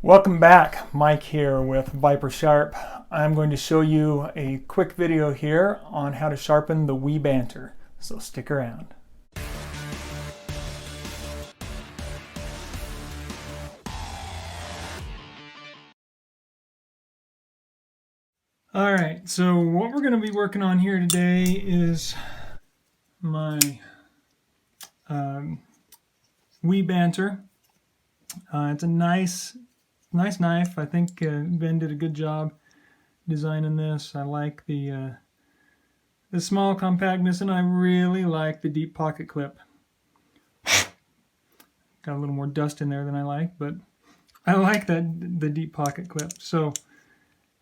Welcome back, Mike here with Viper Sharp. I'm going to show you a quick video here on how to sharpen the Banter, so stick around. Alright, so what we're going to be working on here today is my Banter. It's a nice knife. I think Ben did a good job designing this. I like the small compactness, and I really like the deep pocket clip. Got a little more dust in there than I like, but I like the deep pocket clip. So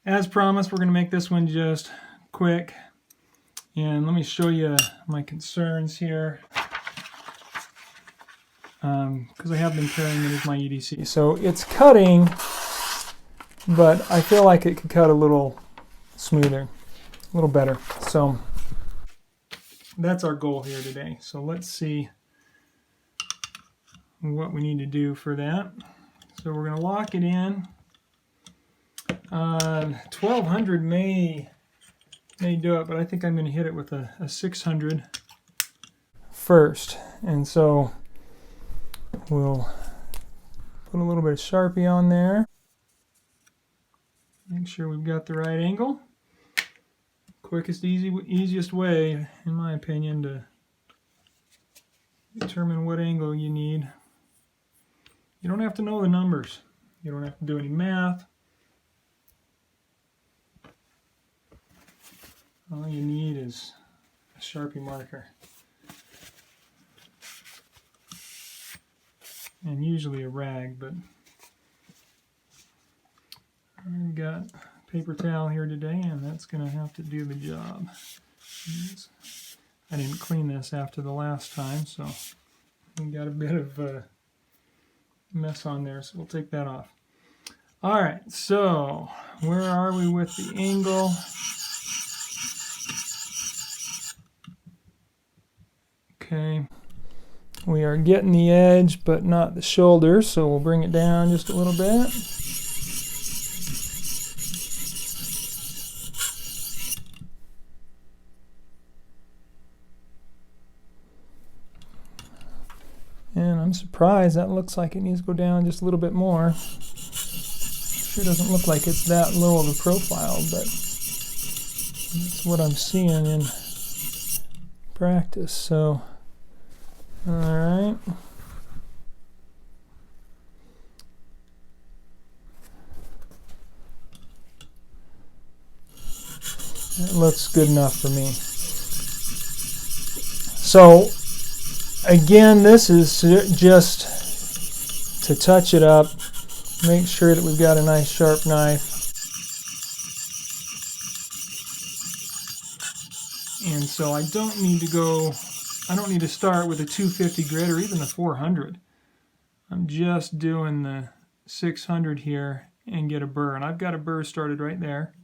as promised, we're going to make this one just quick, and let me show you my concerns here, because I have been carrying it as my EDC. So it's cutting, but I feel like it could cut a little smoother, a little better. So that's our goal here today. So let's see what we need to do for that. So we're going to lock it in. 1200 may do it, but I think I'm going to hit it with a 600 first. And so we'll put a little bit of Sharpie on there. Make sure we've got the right angle. Quickest, easiest way, in my opinion, to determine what angle you need. You don't have to know the numbers. You don't have to do any math. All you need is a Sharpie marker. And usually a rag, but I've got paper towel here today, and that's going to have to do the job. I didn't clean this after the last time, so we got a bit of mess on there, so we'll take that off. Alright, so where are we with the angle? Okay, we are getting the edge but not the shoulder, so we'll bring it down just a little bit. And I'm surprised, that looks like it needs to go down just a little bit more. Sure doesn't look like it's that low of a profile, but that's what I'm seeing in practice. So, alright. That looks good enough for me. So, again, this is just to touch it up, make sure that we've got a nice sharp knife. And so I don't need to start with a 250 grit or even the 400. I'm just doing the 600 here and get a burr. And I've got a burr started right there,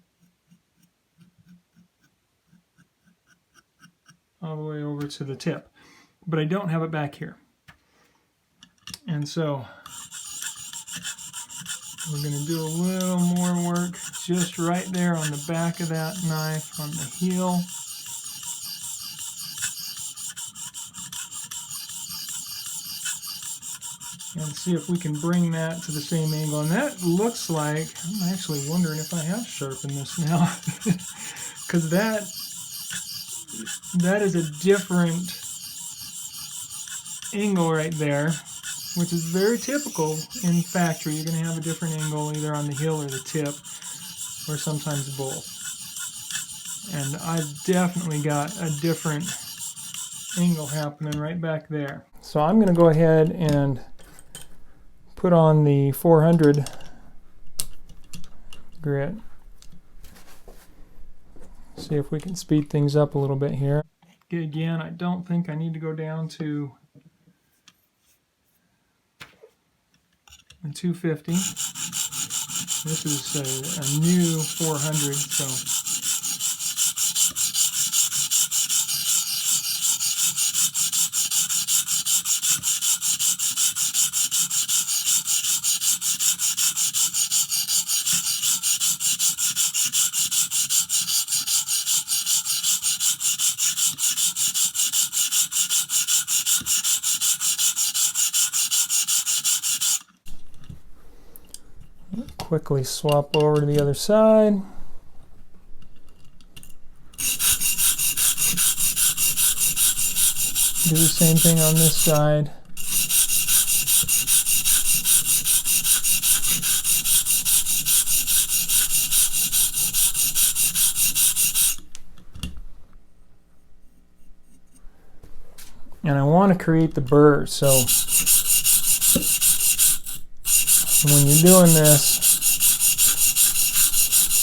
all the way over to the tip. But I don't have it back here. And so we're going to do a little more work just right there on the back of that knife, on the heel. And see if we can bring that to the same angle. And that looks like, I'm actually wondering if I have sharpened this now. Because that is a different angle right there, which is very typical in factory. You're going to have a different angle either on the heel or the tip, or sometimes both. And I've definitely got a different angle happening right back there. So I'm going to go ahead and put on the 400 grit. See if we can speed things up a little bit here. Again, I don't think I need to go down to the 250. This is a new 400, so Quickly swap over to the other side. Do the same thing on this side. And I want to create the burr, so when you're doing this,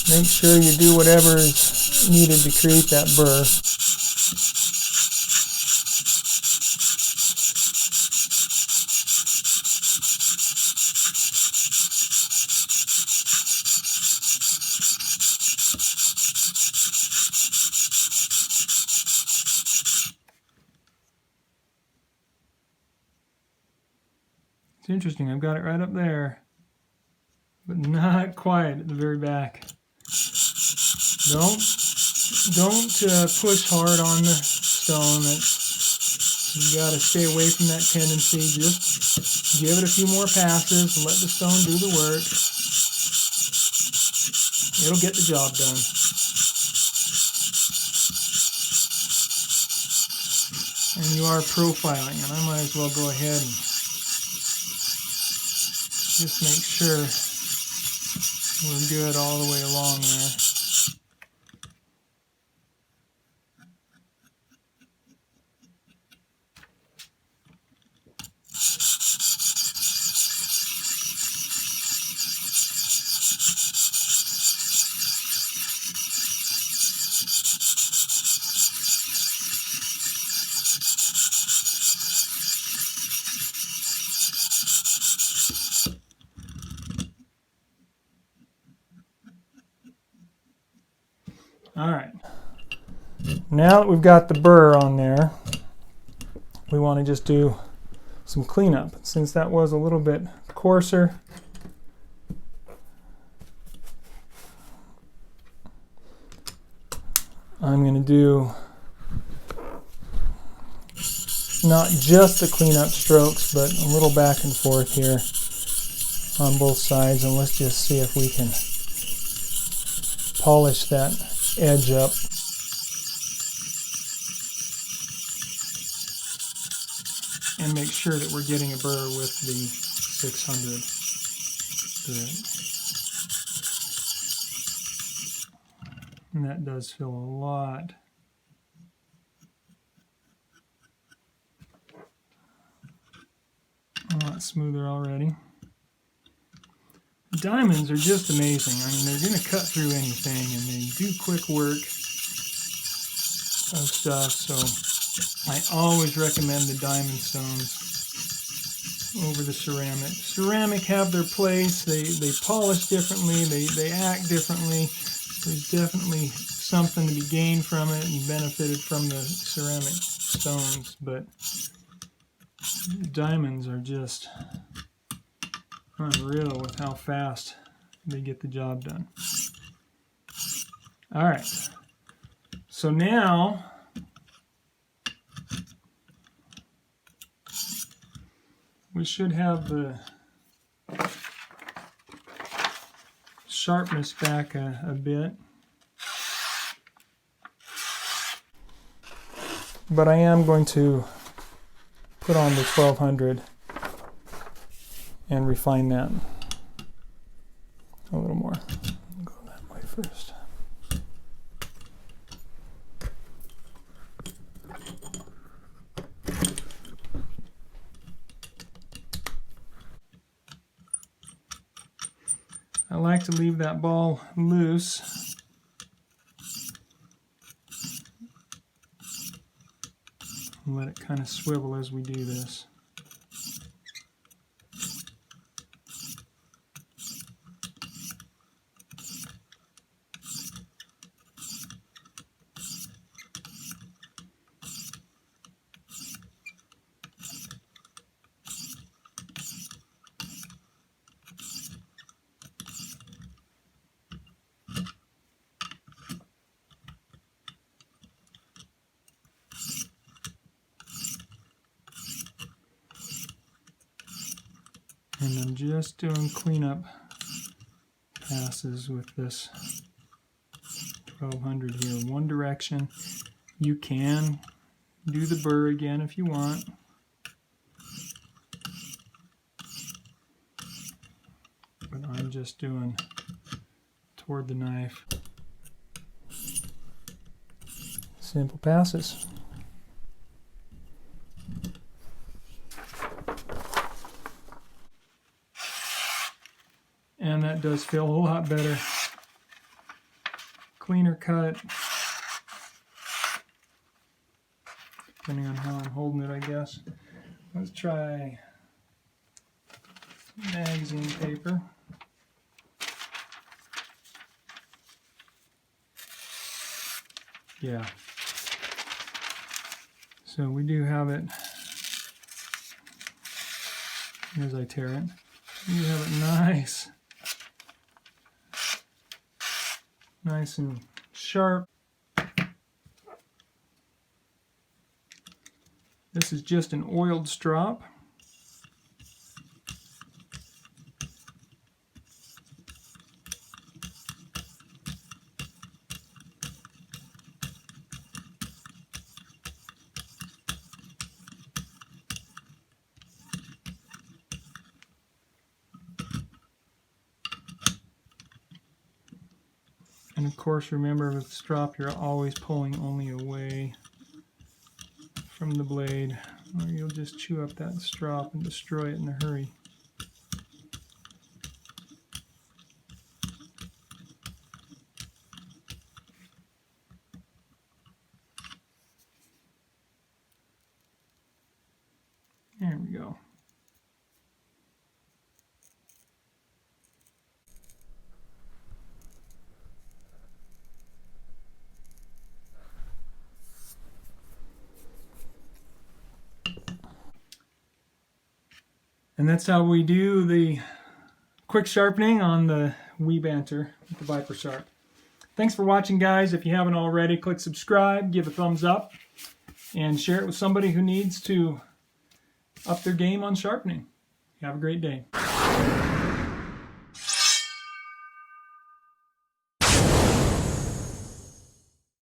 make sure you do whatever is needed to create that burr. It's interesting, I've got it right up there, but not quite at the very back. Don't push hard on the stone. You got to stay away from that tendency. Just give it a few more passes and let the stone do the work. It'll get the job done. And you are profiling, and I might as well go ahead and just make sure we're good all the way along there. All right, now that we've got the burr on there, we want to just do some cleanup. Since that was a little bit coarser, I'm going to do not just the cleanup strokes, but a little back and forth here on both sides, and let's just see if we can polish that edge up. And make sure that we're getting a burr with the 600 thread. And that does feel a lot smoother already. Diamonds are just amazing. I mean, they're going to cut through anything, and they do quick work of stuff, so I always recommend the diamond stones over the ceramic. Ceramic have their place. They polish differently. They act differently. There's definitely something to be gained from it and benefited from the ceramic stones, but diamonds are just unreal with how fast they get the job done. All right, so now we should have the sharpness back a bit, but I am going to put on the 1200 and refine that a little more. I'll go that way first. I like to leave that ball loose. And let it kind of swivel as we do this. And I'm just doing cleanup passes with this 1200 here. One direction. You can do the burr again if you want. But I'm just doing toward the knife. Simple passes. And that does feel a whole lot better. Cleaner cut. Depending on how I'm holding it, I guess. Let's try magazine paper. Yeah. So we do have it. As I tear it, we have it nice and sharp. This is just an oiled strop. And of course, remember with the strop, you're always pulling only away from the blade, or you'll just chew up that strop and destroy it in a hurry. There we go. And that's how we do the quick sharpening on the Wii Banter with the Viper Sharp. Thanks for watching, guys. If you haven't already, click subscribe, give a thumbs up, and share it with somebody who needs to up their game on sharpening. Have a great day.